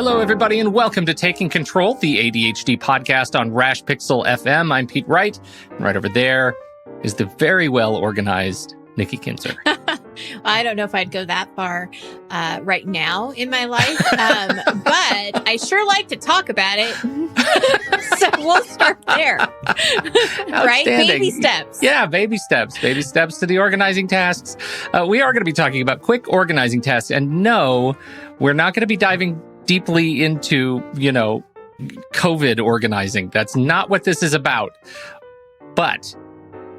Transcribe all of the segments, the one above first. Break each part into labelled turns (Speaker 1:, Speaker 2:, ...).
Speaker 1: Hello, everybody, and welcome to Taking Control, the ADHD podcast on Rash Pixel FM. I'm Pete Wright, and right over there is the very well-organized Nikki Kinzer.
Speaker 2: I don't know if I'd go that far right now in my life, but I sure like to talk about it. So we'll start there. Right? Baby steps.
Speaker 1: Yeah, baby steps. Baby steps to the organizing tasks. We are going to be talking about quick organizing tasks. And no, we're not going to be diving deeply into, COVID organizing. That's not what this is about. But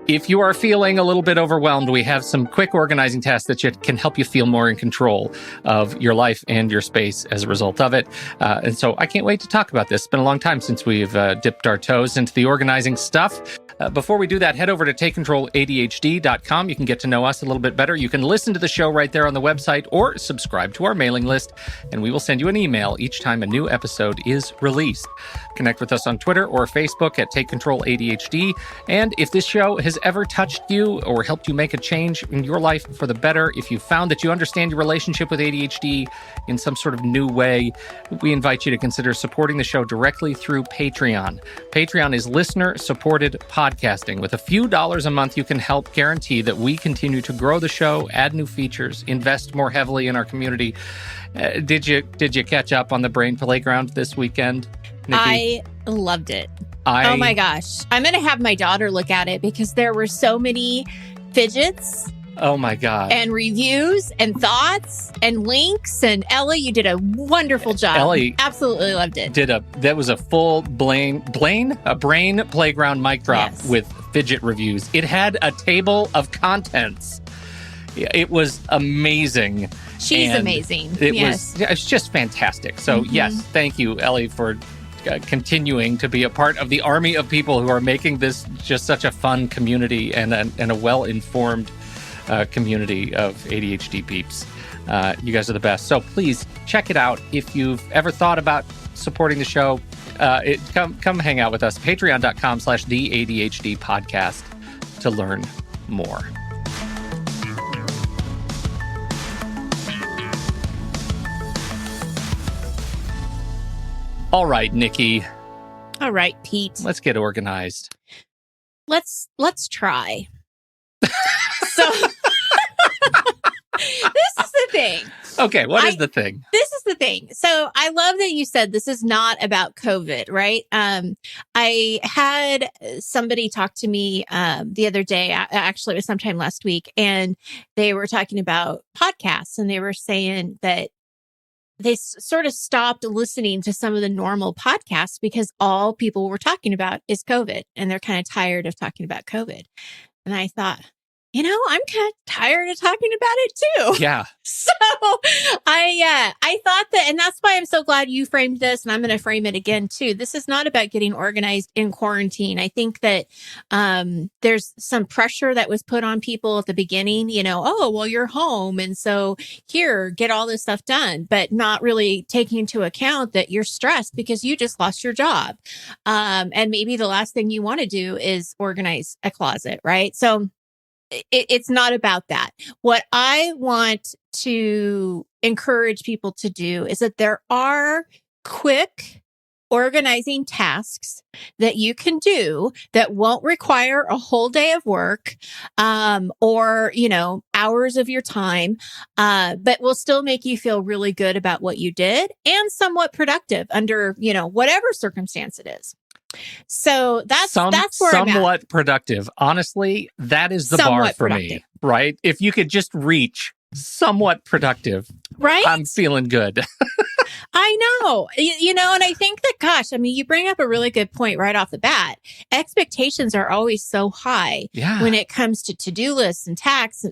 Speaker 1: if you are feeling a little bit overwhelmed, we have some quick organizing tasks that can help you feel more in control of your life and your space as a result of it. And so I can't wait to talk about this. It's been a long time since we've dipped our toes into the organizing stuff. Before we do that, head over to takecontroladhd.com. You can get to know us a little bit better. You can listen to the show right there on the website or subscribe to our mailing list, and we will send you an email each time a new episode is released. Connect with us on Twitter or Facebook at takecontroladhd. And if this show has ever touched you or helped you make a change in your life for the better, if you found that you understand your relationship with ADHD in some sort of new way, we invite you to consider supporting the show directly through Patreon. Patreon is listener-supported podcasting. With a few dollars a month, you can help guarantee that we continue to grow the show, add new features, invest more heavily in our community. Did you catch up on the Brain Playground this weekend, Nikki?
Speaker 2: I loved it. Oh my gosh. I'm going to have my daughter look at it because there were so many fidgets.
Speaker 1: Oh my God.
Speaker 2: And reviews and thoughts and links. And Ellie, you did a wonderful job.
Speaker 1: Ellie
Speaker 2: absolutely loved it.
Speaker 1: That was a full Brain Playground mic drop with fidget reviews. It had a table of contents. It was amazing.
Speaker 2: She's amazing.
Speaker 1: It was just fantastic. So yes, thank you, Ellie, for continuing to be a part of the army of people who are making this just such a fun community and a well-informed community of ADHD peeps. You guys are the best. So please check it out. If you've ever thought about supporting the show, come hang out with us. Patreon.com/the ADHD podcast to learn more. All right, Nikki.
Speaker 2: All right, Pete.
Speaker 1: Let's get organized.
Speaker 2: Let's try. So this is the thing.
Speaker 1: Okay, what is the thing?
Speaker 2: This is the thing. So I love that you said this is not about COVID, right? I had somebody talk to me the other day, actually it was sometime last week, and they were talking about podcasts, and they were saying that they sort of stopped listening to some of the normal podcasts because all people were talking about is COVID, and they're kind of tired of talking about COVID. And I thought, I'm kind of tired of talking about it too.
Speaker 1: Yeah.
Speaker 2: So I thought that, and that's why I'm so glad you framed this, and I'm going to frame it again too. This is not about getting organized in quarantine. I think that there's some pressure that was put on people at the beginning, oh, well, you're home. And so here, get all this stuff done, but not really taking into account that you're stressed because you just lost your job. And maybe the last thing you want to do is organize a closet, right? So it's not about that. What I want to encourage people to do is that there are quick organizing tasks that you can do that won't require a whole day of work, or, hours of your time, but will still make you feel really good about what you did and somewhat productive under, whatever circumstance it is. So that's where I'm at.
Speaker 1: Somewhat productive. Honestly, that is the bar for me, right? If you could just reach somewhat productive,
Speaker 2: right?
Speaker 1: I'm feeling good.
Speaker 2: I know, and I think that, gosh, you bring up a really good point right off the bat. Expectations are always so high when it comes to to-do lists and tasks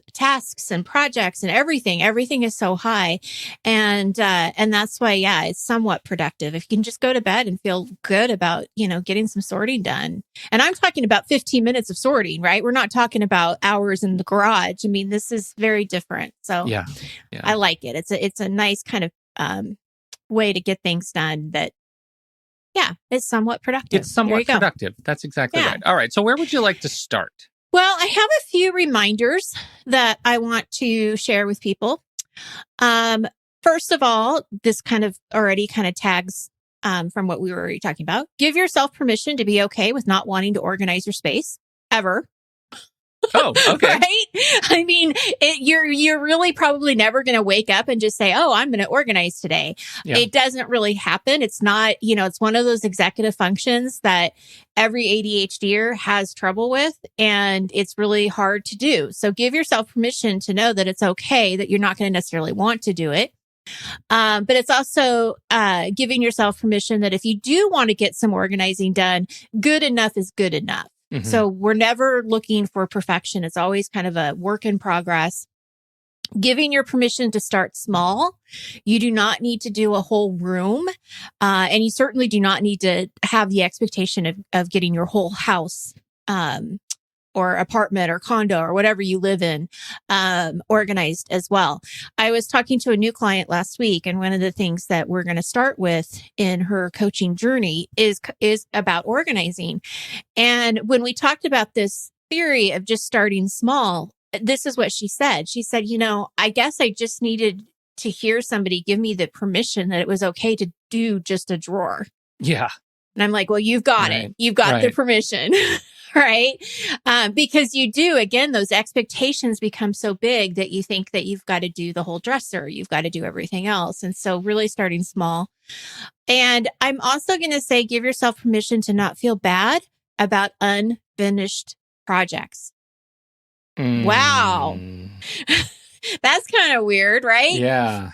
Speaker 2: and projects and everything. Everything is so high. And that's why, it's somewhat productive. If you can just go to bed and feel good about, getting some sorting done. And I'm talking about 15 minutes of sorting, right? We're not talking about hours in the garage. This is very different. So I like it. It's a nice kind of, way to get things done that, it's somewhat productive.
Speaker 1: It's somewhat productive. That's exactly right. All right. So where would you like to start?
Speaker 2: Well, I have a few reminders that I want to share with people. First of all, this kind of already kind of tags from what we were already talking about. Give yourself permission to be okay with not wanting to organize your space ever.
Speaker 1: Oh, okay.
Speaker 2: Right? I mean, you're really probably never going to wake up and just say, "Oh, I'm going to organize today."
Speaker 1: Yeah.
Speaker 2: It doesn't really happen. It's not, it's one of those executive functions that every ADHDer has trouble with, and it's really hard to do. So give yourself permission to know that it's okay, that you're not going to necessarily want to do it. But it's also giving yourself permission that if you do want to get some organizing done, good enough is good enough.
Speaker 1: Mm-hmm.
Speaker 2: So we're never looking for perfection. It's always kind of a work in progress. Giving your permission to start small. You do not need to do a whole room. And you certainly do not need to have the expectation of getting your whole house, or apartment or condo or whatever you live in, organized as well. I was talking to a new client last week, and one of the things that we're going to start with in her coaching journey is about organizing. And when we talked about this theory of just starting small, this is what she said. She said, I guess I just needed to hear somebody give me the permission that it was okay to do just a drawer.
Speaker 1: Yeah.
Speaker 2: And I'm like, well, you've got it. You've got the permission. Right? Because you do, again, those expectations become so big that you think that you've got to do the whole dresser. You've got to do everything else. And so really starting small. And I'm also going to say, give yourself permission to not feel bad about unfinished projects. Wow. That's kind of weird, right?
Speaker 1: Yeah.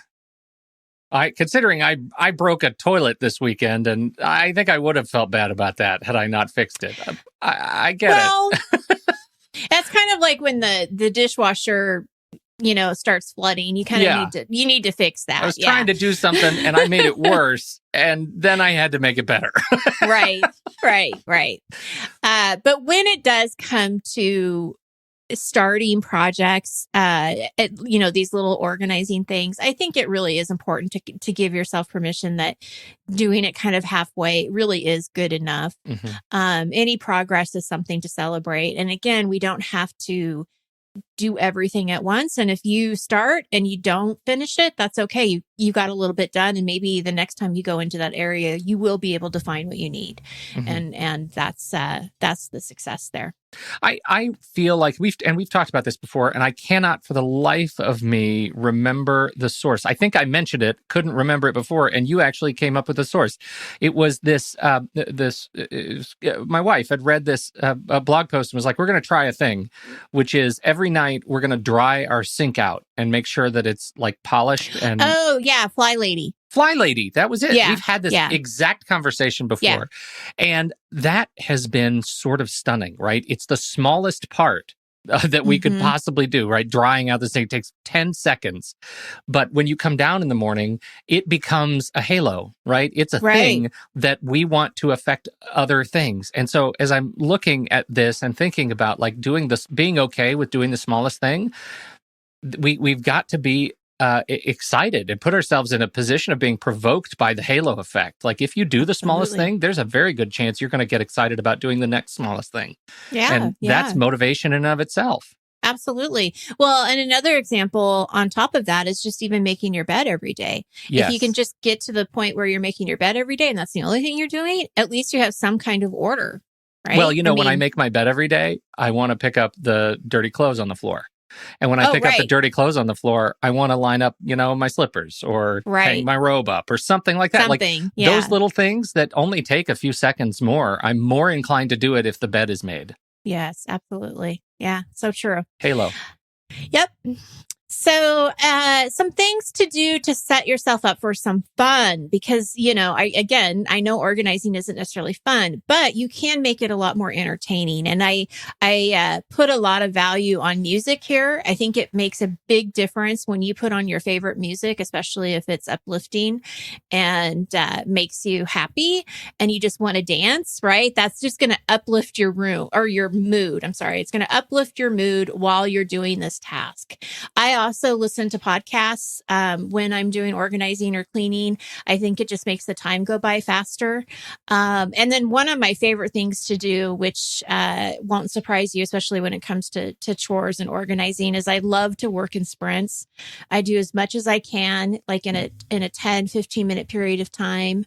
Speaker 1: Considering I broke a toilet this weekend, and I think I would have felt bad about that had I not fixed it. I get it.
Speaker 2: That's kind of like when the dishwasher, starts flooding. You kind of need to fix that.
Speaker 1: I was trying to do something and I made it worse, and then I had to make it better.
Speaker 2: Right. But when it does come to starting projects, these little organizing things, I think it really is important to give yourself permission that doing it kind of halfway really is good enough.
Speaker 1: Mm-hmm.
Speaker 2: Any progress is something to celebrate. And again, we don't have to do everything at once. And if you start and you don't finish it, that's okay. You got a little bit done, and maybe the next time you go into that area, you will be able to find what you need. Mm-hmm. And that's the success there.
Speaker 1: I feel like we've talked about this before, and I cannot for the life of me remember the source. I think I mentioned it, couldn't remember it before, and you actually came up with the source. It was this, my wife had read this blog post and was like, we're going to try a thing, which is every night we're going to dry our sink out and make sure that it's like polished. And
Speaker 2: oh yeah, Fly Lady. That was it.
Speaker 1: Yeah, we've had this exact conversation before. And that has been sort of stunning, right? It's the smallest part that we could possibly do, right? Drying out the sink takes 10 seconds. But when you come down in the morning, it becomes a halo, right? It's a thing that we want to affect other things. And so as I'm looking at this and thinking about like doing this, being okay with doing the smallest thing, we've got to be excited and put ourselves in a position of being provoked by the halo effect. Like if you do the smallest thing, there's a very good chance you're going to get excited about doing the next smallest thing.
Speaker 2: Yeah.
Speaker 1: And that's motivation in and of itself.
Speaker 2: Absolutely. Well, and another example on top of that is just even making your bed every day.
Speaker 1: Yes.
Speaker 2: If you can just get to the point where you're making your bed every day and that's the only thing you're doing, at least you have some kind of order, right?
Speaker 1: Well, when I make my bed every day, I want to pick up the dirty clothes on the floor. And when I pick up the dirty clothes on the floor, I want to line up, my slippers or hang my robe up or something like that. Those little things that only take a few seconds more, I'm more inclined to do it if the bed is made.
Speaker 2: Yes, absolutely. Yeah, so true.
Speaker 1: Halo.
Speaker 2: Yep. So, some things to do to set yourself up for some fun, because, I know organizing isn't necessarily fun, but you can make it a lot more entertaining. And I put a lot of value on music here. I think it makes a big difference when you put on your favorite music, especially if it's uplifting and makes you happy and you just want to dance, right? That's just going to uplift your room or your mood. I'm sorry. It's going to uplift your mood while you're doing this task. I also listen to podcasts when I'm doing organizing or cleaning. I think it just makes the time go by faster. And then one of my favorite things to do, which won't surprise you, especially when it comes to chores and organizing, is I love to work in sprints. I do as much as I can, like in a 10, 15-minute period of time.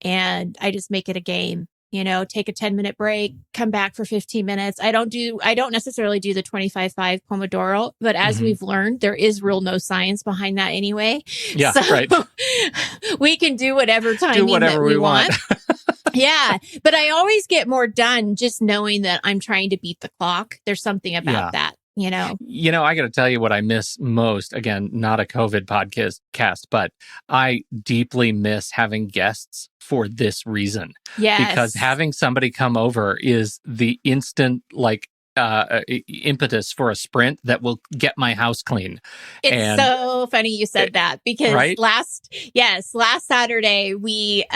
Speaker 2: And I just make it a game. Take a 10-minute break, come back for 15 minutes. I don't necessarily do the 25-5 Pomodoro, but as we've learned, there is real no science behind that anyway.
Speaker 1: Yeah, so right.
Speaker 2: We can do whatever timing that we want. Yeah. But I always get more done just knowing that I'm trying to beat the clock. There's something about that. I
Speaker 1: got to tell you what I miss most. Again, not a COVID podcast, but I deeply miss having guests for this reason.
Speaker 2: Yes.
Speaker 1: Because having somebody come over is the instant, impetus for a sprint that will get my house clean.
Speaker 2: It's so funny you said that because last Saturday we,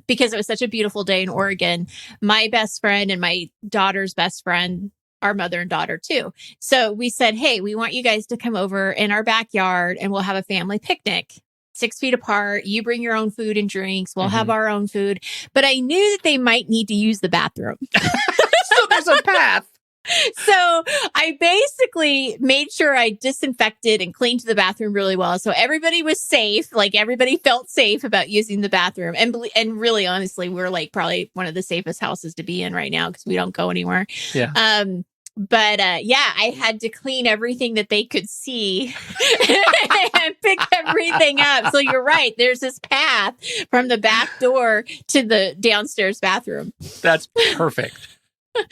Speaker 2: because it was such a beautiful day in Oregon, my best friend and my daughter's best friend, our mother and daughter too. So we said, hey, we want you guys to come over in our backyard and we'll have a family picnic, 6 feet apart. You bring your own food and drinks. We'll have our own food. But I knew that they might need to use the bathroom.
Speaker 1: So there's a path.
Speaker 2: So I basically made sure I disinfected and cleaned the bathroom really well. So everybody was safe. Like everybody felt safe about using the bathroom. And really, honestly, we're like probably one of the safest houses to be in right now because we don't go anywhere.
Speaker 1: Yeah.
Speaker 2: But I had to clean everything that they could see and pick everything up. So you're right. There's this path from the back door to the downstairs bathroom.
Speaker 1: That's perfect.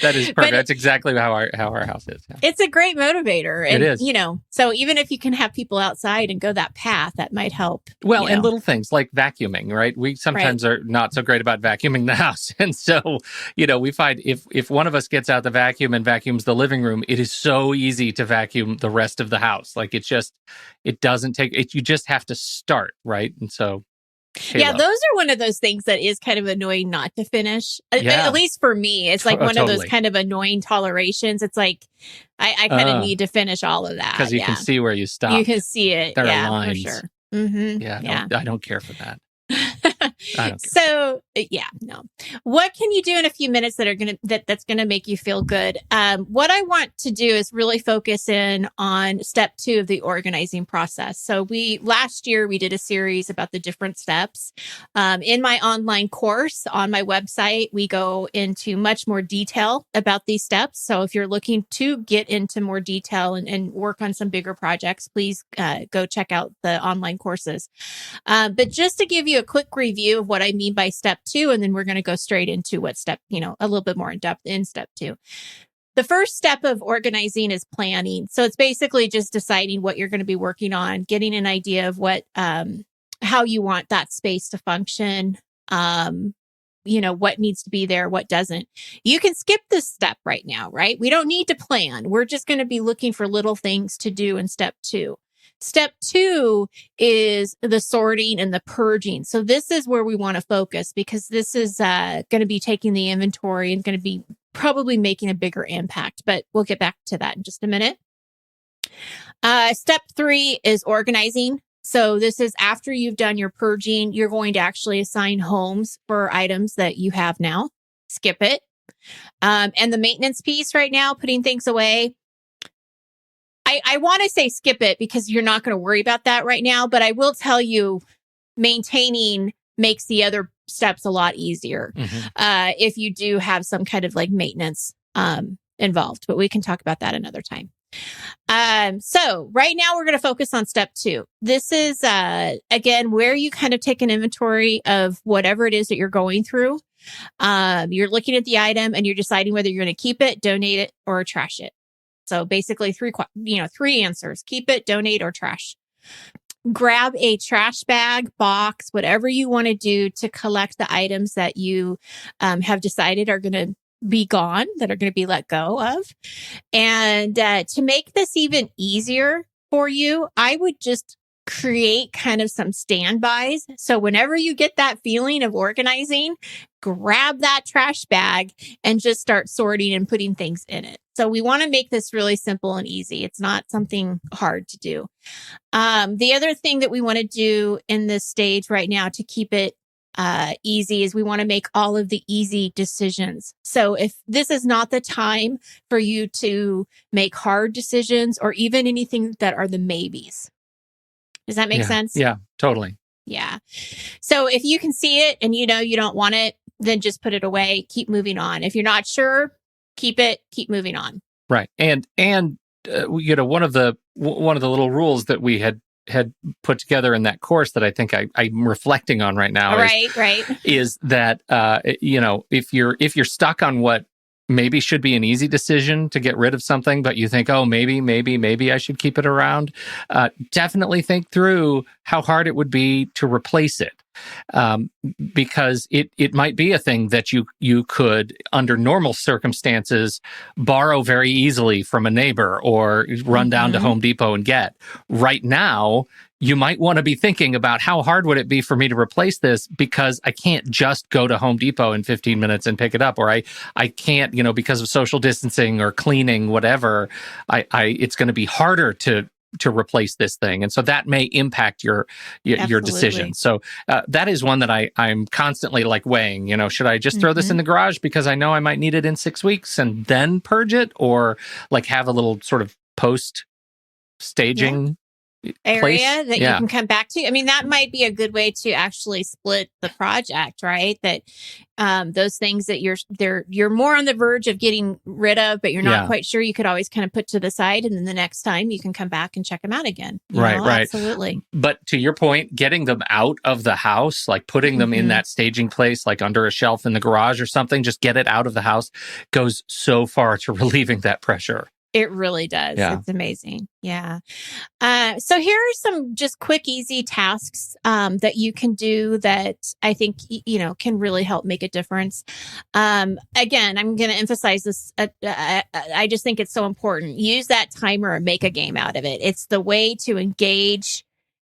Speaker 1: That is perfect. That's exactly how our house is. Yeah.
Speaker 2: It's a great motivator. And,
Speaker 1: it is.
Speaker 2: So even if you can have people outside and go that path, that might help.
Speaker 1: Well, and little things like vacuuming, right? We sometimes are not so great about vacuuming the house. And so, we find if one of us gets out the vacuum and vacuums the living room, it is so easy to vacuum the rest of the house. Like it doesn't take it. You just have to start, right? And so.
Speaker 2: Yeah, those are one of those things that is kind of annoying not to finish. At least for me, it's like one of those kind of annoying tolerations. It's like I kind of need to finish all of that
Speaker 1: because you can see where you stop.
Speaker 2: You can see it.
Speaker 1: There are lines.
Speaker 2: For sure. Mm-hmm.
Speaker 1: Yeah, I don't care for that. I don't care.
Speaker 2: So no. What can you do in a few minutes that's gonna make you feel good? What I want to do is really focus in on step 2 of the organizing process. So last year we did a series about the different steps. In my online course on my website, we go into much more detail about these steps. So if you're looking to get into more detail and work on some bigger projects, please go check out the online courses. But just to give you a quick review of what I mean by step 2, and then we're going to go straight into what step, a little bit more in depth in step 2. The first step of organizing is planning. So it's basically just deciding what you're going to be working on, getting an idea of what, how you want that space to function, what needs to be there, what doesn't. You can skip this step right now, right? We don't need to plan. We're just going to be looking for little things to do in step 2. Step 2 is the sorting and the purging. So this is where we want to focus because this is going to be taking the inventory and going to be probably making a bigger impact, but we'll get back to that in just a minute. Step 3 is organizing. So this is after you've done your purging, you're going to actually assign homes for items that you have now. Skip it. And the maintenance piece right now, putting things away. I want to say skip it because you're not going to worry about that right now, but I will tell you maintaining makes the other steps a lot easier if you do have some kind of like maintenance involved, but we can talk about that another time. So right now we're going to focus on step 2. This is, again, where you kind of take an inventory of whatever it is that you're going through. You're looking at the item and you're deciding whether you're going to keep it, donate it, or trash it. So basically 3 answers: keep it, donate, or trash. Grab a trash bag, box, whatever you want to do to collect the items that you have decided are going to be gone, that are going to be let go of. And to make this even easier for you, I would just create kind of some standbys. So whenever you get that feeling of organizing, grab that trash bag and just start sorting and putting things in it. So we want to make this really simple and easy. It's not something hard to do. The other thing that we want to do in this stage right now to keep it easy is we want to make all of the easy decisions. So if this is not the time for you to make hard decisions or even anything that are the maybes. Does that make sense?
Speaker 1: Yeah, totally.
Speaker 2: Yeah. So if you can see it and you know you don't want it, then just put it away. Keep moving on. If you're not sure, keep it. Keep moving on.
Speaker 1: Right. And one of the little rules that we had put together in that course that I think I'm reflecting on right now is that if you're stuck on what maybe should be an easy decision to get rid of something, but you think, oh, maybe I should keep it around, definitely think through how hard it would be to replace it. Because it might be a thing that you could, under normal circumstances, borrow very easily from a neighbor or run down to Home Depot and get. Right now, you might want to be thinking about how hard would it be for me to replace this, because I can't just go to Home Depot in 15 minutes and pick it up, or I can't, because of social distancing or cleaning, whatever, it's going to be harder to replace this thing. And so that may impact your decision. So that is one that I'm constantly weighing, should I just throw this in the garage because I know I might need it in 6 weeks and then purge it, or have a little sort of post staging
Speaker 2: area that you can come back to. I mean, that might be a good way to actually split the project, right? That those things that you're more on the verge of getting rid of, but you're not quite sure, you could always kind of put to the side, and then the next time you can come back and check them out again.
Speaker 1: Right.
Speaker 2: Absolutely.
Speaker 1: But to your point, getting them out of the house, putting them in that staging place, under a shelf in the garage or something, just get it out of the house, goes so far to relieving that pressure.
Speaker 2: It really does. Yeah. It's amazing. Yeah. So here are some just quick, easy tasks that you can do that I think, can really help make a difference. Again, I'm going to emphasize this. I just think it's so important. Use that timer and make a game out of it. It's the way to engage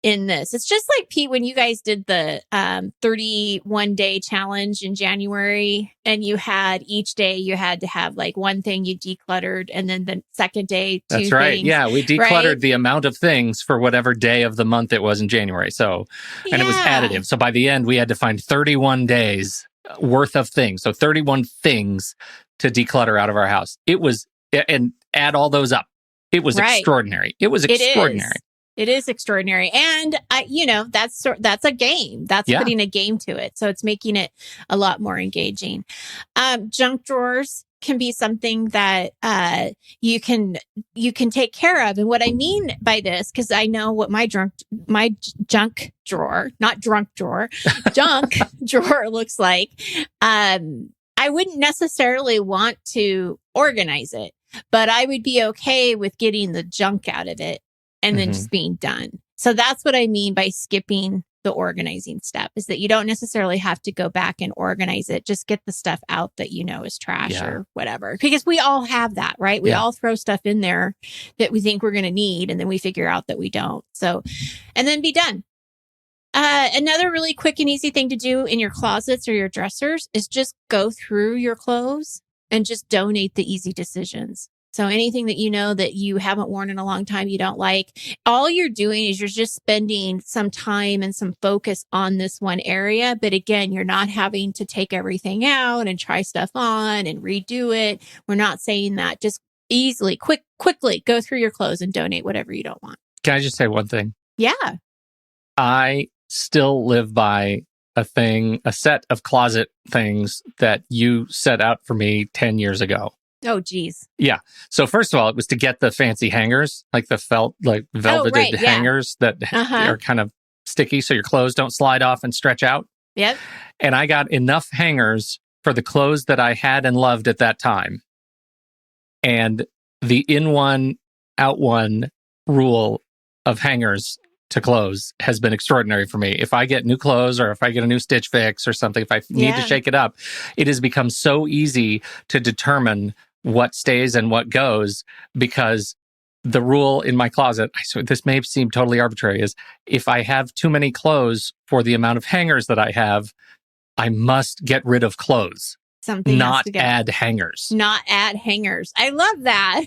Speaker 2: in this. It's just like, Pete, when you guys did the 31-day challenge in January, and you had each day you had to have one thing you decluttered, and then the second day, two
Speaker 1: That's right.
Speaker 2: things,
Speaker 1: yeah, we decluttered the amount of things for whatever day of the month it was in January. So, and it was additive. So by the end, we had to find 31 days worth of things. So 31 things to declutter out of our house. It was, and add all those up. It was extraordinary. It was extraordinary.
Speaker 2: It is extraordinary. And that's a game. That's putting a game to it. So it's making it a lot more engaging. Junk drawers can be something that you can take care of. And what I mean by this, because I know what my junk drawer, not drunk drawer, junk drawer looks like. I wouldn't necessarily want to organize it, but I would be okay with getting the junk out of it and then just being done. So that's what I mean by skipping the organizing step, is that you don't necessarily have to go back and organize it. Just get the stuff out that is trash or whatever. Because we all have that, right? We all throw stuff in there that we think we're going to need, and then we figure out that we don't. So, and then be done. Another really quick and easy thing to do in your closets or your dressers is just go through your clothes and just donate the easy decisions. So anything that that you haven't worn in a long time, you don't like, all you're doing is you're just spending some time and some focus on this one area. But again, you're not having to take everything out and try stuff on and redo it. We're not saying that. Just easily, quickly go through your clothes and donate whatever you don't want.
Speaker 1: Can I just say one thing?
Speaker 2: Yeah.
Speaker 1: I still live by a set of closet things that you set out for me 10 years ago.
Speaker 2: Oh, geez.
Speaker 1: Yeah. So first of all, it was to get the fancy hangers, the velveted hangers that are kind of sticky so your clothes don't slide off and stretch out.
Speaker 2: Yep.
Speaker 1: And I got enough hangers for the clothes that I had and loved at that time. And the in one, out one rule of hangers to clothes has been extraordinary for me. If I get new clothes, or if I get a new stitch fix or something, if I need to shake it up, it has become so easy to determine what stays and what goes, because the rule in my closet, this may seem totally arbitrary, is if I have too many clothes for the amount of hangers that I have, I must get rid of clothes.
Speaker 2: Something
Speaker 1: not
Speaker 2: has to
Speaker 1: add hangers.
Speaker 2: Not add hangers. I love that.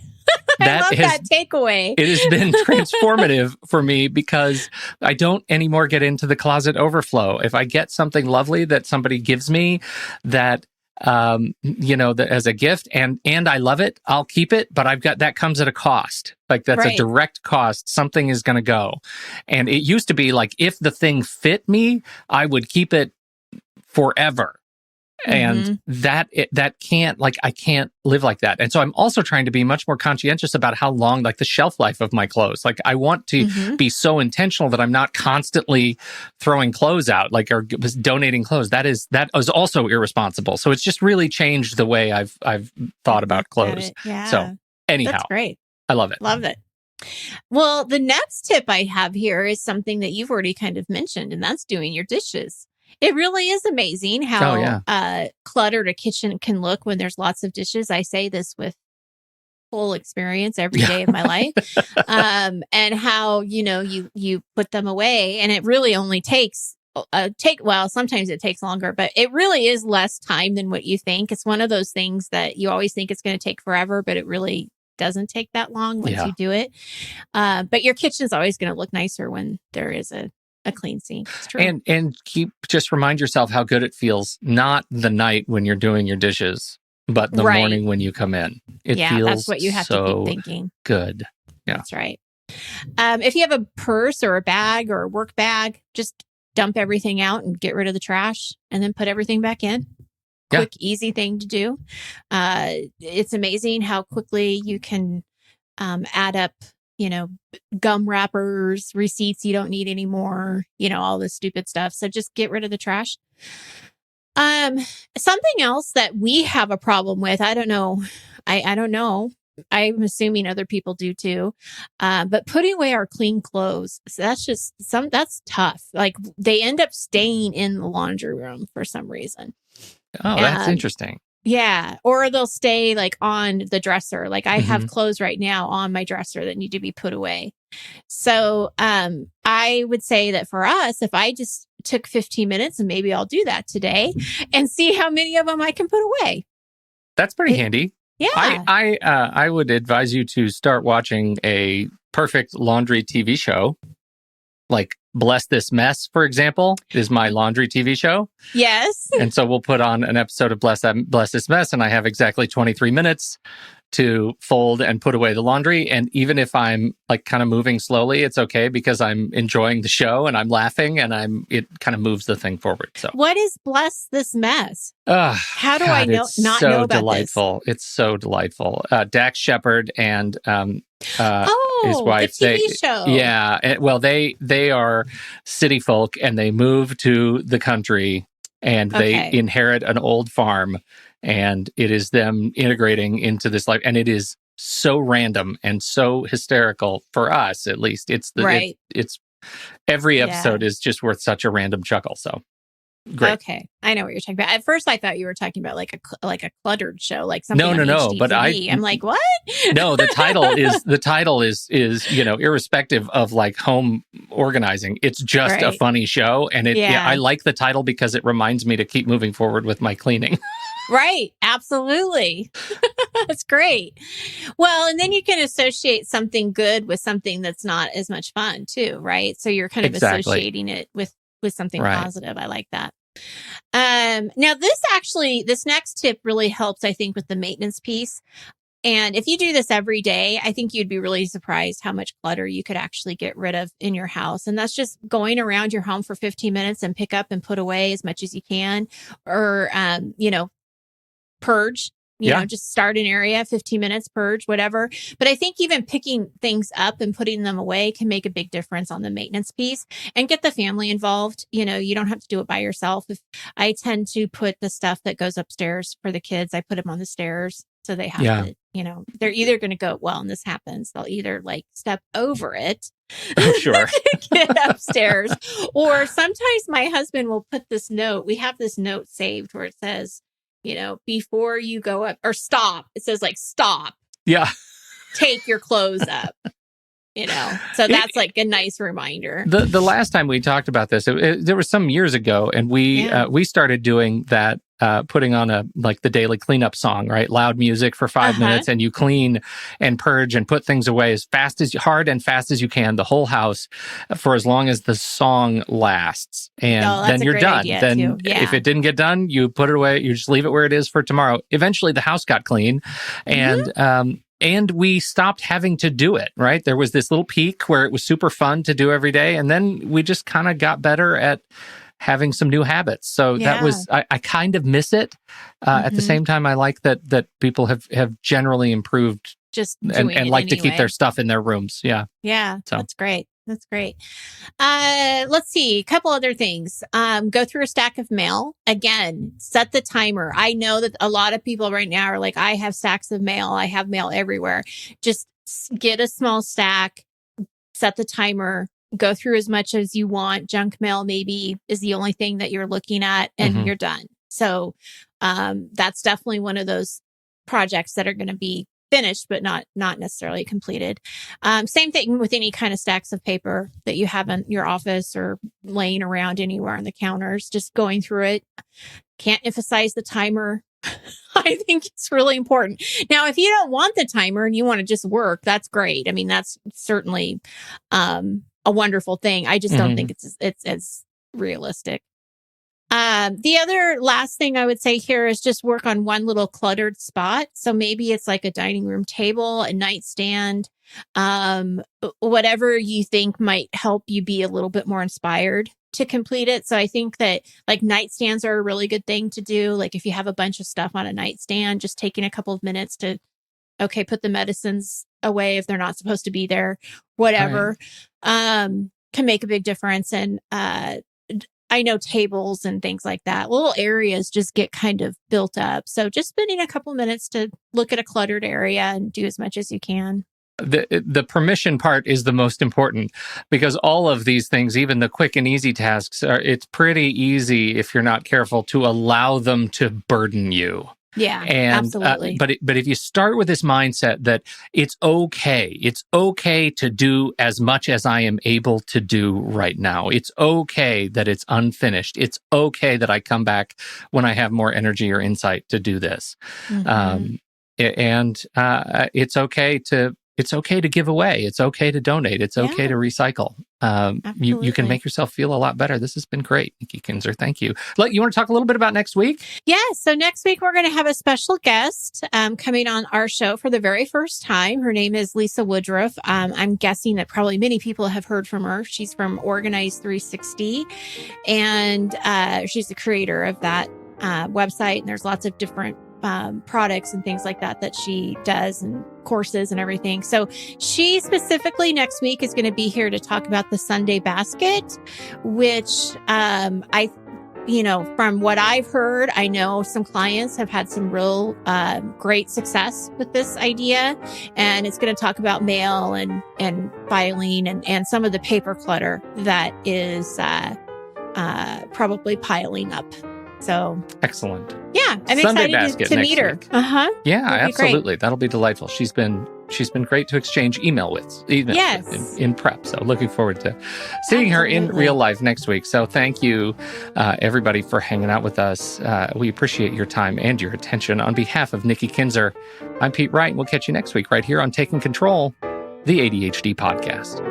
Speaker 2: I love that takeaway.
Speaker 1: It has been transformative for me because I don't anymore get into the closet overflow. If I get something lovely that somebody gives me that, that as a gift and I love it, I'll keep it, but that comes at a cost. Like that's a direct cost. Something is going to go. And it used to be like, if the thing fit me, I would keep it forever. And that can't, like, I can't live like that. And so I'm also trying to be much more conscientious about how long, like, the shelf life of my clothes. Like, I want to be so intentional that I'm not constantly throwing clothes out, like, or donating clothes. That is also irresponsible. So it's just really changed the way I've thought about clothes.
Speaker 2: Yeah.
Speaker 1: So anyhow,
Speaker 2: that's great.
Speaker 1: I love it.
Speaker 2: Love it. Well, the next tip I have here is something that you've already kind of mentioned, and that's doing your dishes. It really is amazing how cluttered a kitchen can look when there's lots of dishes. I say this with full experience every day of my life. And how, you put them away, and it really only takes sometimes it takes longer, but it really is less time than what you think. It's one of those things that you always think it's going to take forever, but it really doesn't take that long once you do it. But your kitchen's always going to look nicer when there is a clean sink. It's true.
Speaker 1: And just remind yourself how good it feels, not the night when you're doing your dishes, but the morning when you come in. It feels
Speaker 2: that's what you have to keep thinking.
Speaker 1: Good. Yeah.
Speaker 2: That's right. If you have a purse or a bag or a work bag, just dump everything out and get rid of the trash and then put everything back in. Quick, easy thing to do. It's amazing how quickly you can add up gum wrappers, receipts you don't need anymore, all this stupid stuff. So just get rid of the trash. Something else that we have a problem with, I don't know. I don't know. I'm assuming other people do too. But putting away our clean clothes, so that's tough. Like they end up staying in the laundry room for some reason.
Speaker 1: Oh, that's interesting.
Speaker 2: Yeah. Or they'll stay like on the dresser. Like I have clothes right now on my dresser that need to be put away. So I would say that for us, if I just took 15 minutes, and maybe I'll do that today and see how many of them I can put away.
Speaker 1: That's pretty handy.
Speaker 2: Yeah.
Speaker 1: I would advise you to start watching a perfect laundry TV show. Like Bless This Mess, for example, is my laundry TV show.
Speaker 2: Yes.
Speaker 1: And so we'll put on an episode of Bless This Mess, and I have exactly 23 minutes to fold and put away the laundry. And even if I'm like kind of moving slowly, it's okay because I'm enjoying the show and I'm laughing and it kind of moves the thing forward. So
Speaker 2: what is Bless This Mess? How do I know not know about
Speaker 1: delightful.
Speaker 2: this?
Speaker 1: It's so delightful. Dax Shepard and his wife,
Speaker 2: the TV show.
Speaker 1: Yeah. Well, they are city folk and they move to the country and they inherit an old farm, and it is them integrating into this life. And it is so random and so hysterical for us, at least. It's every episode is just worth such a random chuckle. So great.
Speaker 2: Okay, I know what you're talking about. At first, I thought you were talking about like a cluttered show, like something. No. HGTV.
Speaker 1: But
Speaker 2: I'm like, what?
Speaker 1: No, the title is irrespective of like home organizing. It's just a funny show, and I like the title because it reminds me to keep moving forward with my cleaning.
Speaker 2: Right. Absolutely. That's great. Well, and then you can associate something good with something that's not as much fun too, right? So you're kind of associating it with something positive. I like that. Now this next tip really helps, I think, with the maintenance piece. And if you do this every day, I think you'd be really surprised how much clutter you could actually get rid of in your house. And that's just going around your home for 15 minutes and pick up and put away as much as you can, or, purge, just start an area, 15 minutes, purge, whatever. But I think even picking things up and putting them away can make a big difference on the maintenance piece, and get the family involved. You don't have to do it by yourself. If I tend to put the stuff that goes upstairs for the kids, I put them on the stairs. So they have to, they're either going to go, well, and this happens, they'll either like step over it.
Speaker 1: Sure.
Speaker 2: Get upstairs. Or sometimes my husband will put this note. We have this note saved where it says, before you go up, or stop. It says like stop.
Speaker 1: Yeah.
Speaker 2: take your clothes up. So that's like a nice reminder.
Speaker 1: The last time we talked about this, there was some years ago, and we started doing that, putting on the daily cleanup song, right? Loud music for 5 minutes, and you clean and purge and put things away as hard and fast as you can, the whole house, for as long as the song lasts, and then you're done. Then if it didn't get done, you put it away. You just leave it where it is for tomorrow. Eventually, the house got clean, and we stopped having to do it, right? There was this little peak where it was super fun to do every day. And then we just kind of got better at having some new habits. So that was, I kind of miss it. At the same time, I like that people have generally improved
Speaker 2: just
Speaker 1: and like to keep their stuff in their rooms. Yeah.
Speaker 2: Yeah. So. That's great. That's great. Let's see. A couple other things. Go through a stack of mail. Again, set the timer. I know that a lot of people right now are like, I have stacks of mail. I have mail everywhere. Just get a small stack, set the timer, go through as much as you want. Junk mail maybe is the only thing that you're looking at, and you're done. So that's definitely one of those projects that are going to be finished, but not necessarily completed. Same thing with any kind of stacks of paper that you have in your office or laying around anywhere on the counters, just going through it. Can't emphasize the timer. I think it's really important. Now, if you don't want the timer and you want to just work, that's great. I mean, that's certainly a wonderful thing. I just don't think it's as realistic. The other last thing I would say here is just work on one little cluttered spot. So maybe it's like a dining room table, a nightstand, whatever you think might help you be a little bit more inspired to complete it. So I think that like nightstands are a really good thing to do. Like if you have a bunch of stuff on a nightstand, just taking a couple of minutes to, put the medicines away if they're not supposed to be there, whatever, can make a big difference. And, I know tables and things like that, little areas just get kind of built up. So just spending a couple minutes to look at a cluttered area and do as much as you can.
Speaker 1: The permission part is the most important, because all of these things, even the quick and easy tasks, it's pretty easy if you're not careful to allow them to burden you.
Speaker 2: Yeah,
Speaker 1: and,
Speaker 2: absolutely.
Speaker 1: But if you start with this mindset that it's okay to do as much as I am able to do right now. It's okay that it's unfinished. It's okay that I come back when I have more energy or insight to do this. It's okay to give away. It's okay to donate. It's okay to recycle. You can make yourself feel a lot better. This has been great, Nikki Kinzer. Thank you. You want to talk a little bit about next week?
Speaker 2: Yeah. So next week, we're going to have a special guest coming on our show for the very first time. Her name is Lisa Woodruff. I'm guessing that probably many people have heard from her. She's from Organize 360, and she's the creator of that website. And there's lots of different products and things like that she does, and courses and everything. So she specifically next week is going to be here to talk about the Sunday basket, which from what I've heard, I know some clients have had some real great success with this idea, and it's going to talk about mail and filing and some of the paper clutter that is probably piling up. So
Speaker 1: excellent.
Speaker 2: Yeah, I'm
Speaker 1: Sunday
Speaker 2: excited to meet her.
Speaker 1: Yeah, absolutely. That'll be delightful. She's been great to exchange email with, in prep. So looking forward to seeing her in real life next week. So thank you, everybody, for hanging out with us. We appreciate your time and your attention. On behalf of Nikki Kinzer, I'm Pete Wright. We'll catch you next week right here on Taking Control, the ADHD podcast.